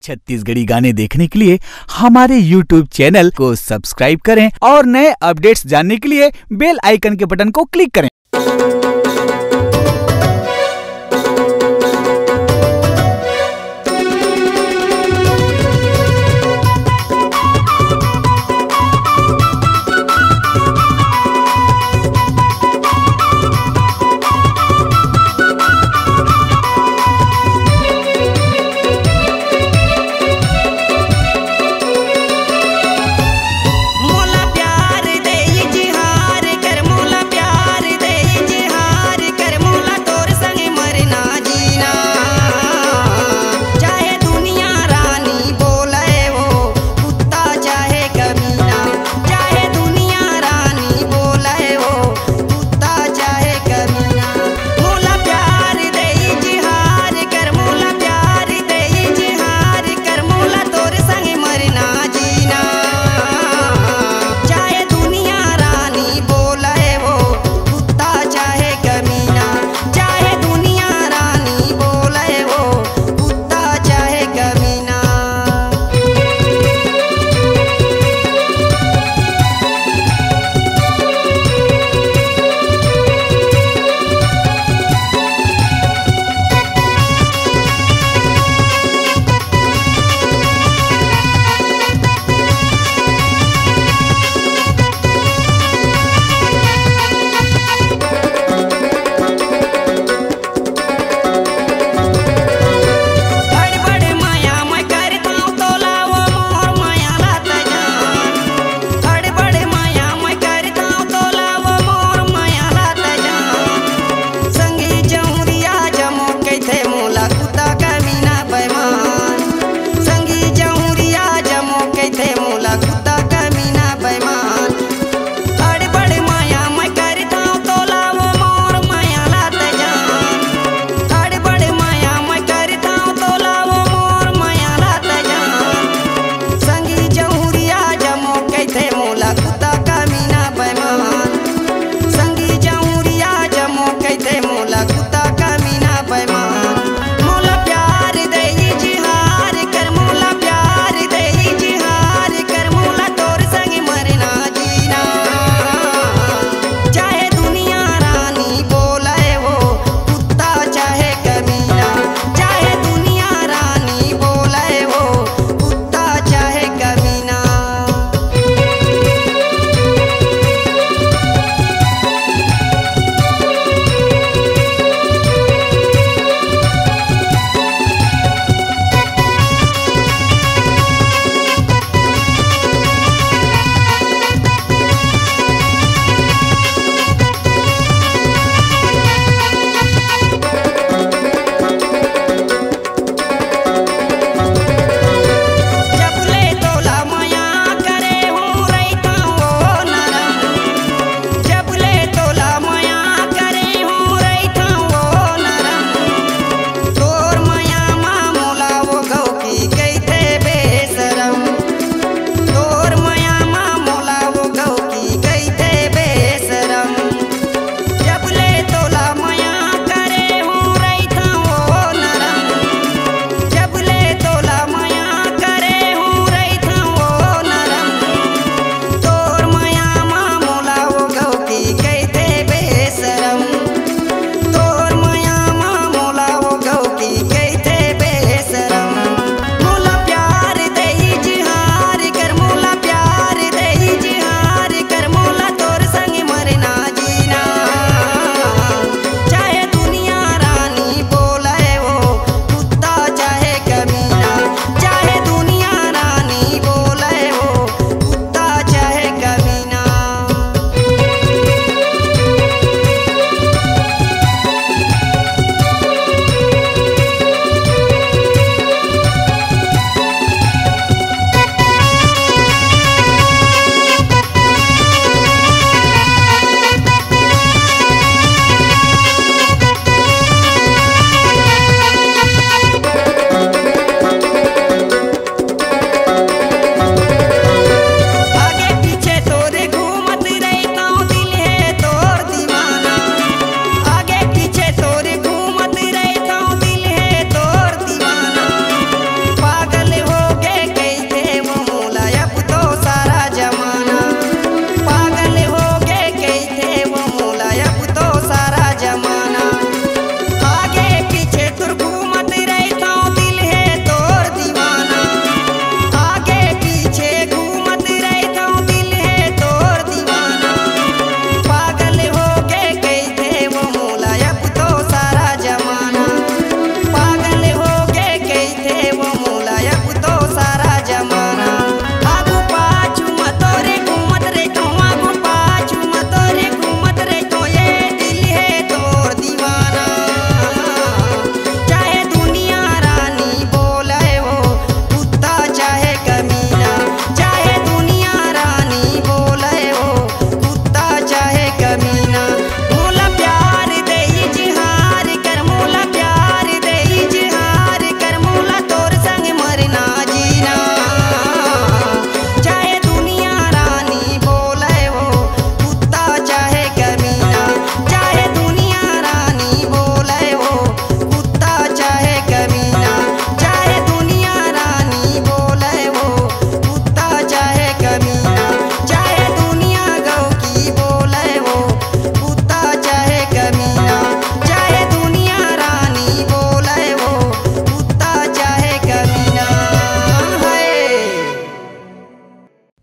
छत्तीसगढ़ी गाने देखने के लिए हमारे YouTube चैनल को सब्सक्राइब करें और नए अपडेट्स जानने के लिए बेल आइकन के बटन को क्लिक करें। मोला प्यार दे इजहार कर, मोला प्यार दे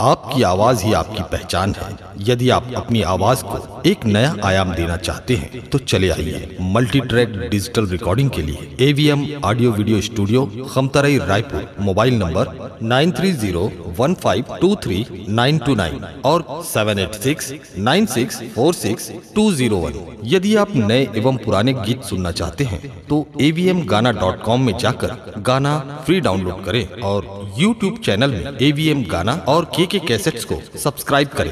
आपकी आवाज ही आपकी पहचान है। यदि आप अपनी आवाज को एक नया आयाम देना चाहते हैं तो चले आइए मल्टी ट्रैक डिजिटल रिकॉर्डिंग के लिए AVM audio video studio, Khamtarai, Raipur. Mobile number 9301523929 और 7869646201। यदि आप नए एवं पुराने गीत सुनना चाहते हैं तो avmgana.com में जाकर गाना फ्री डाउनलोड करें और YouTube चैनल में AVM गाना और KK कैसेट्स को सब्सक्राइब करें।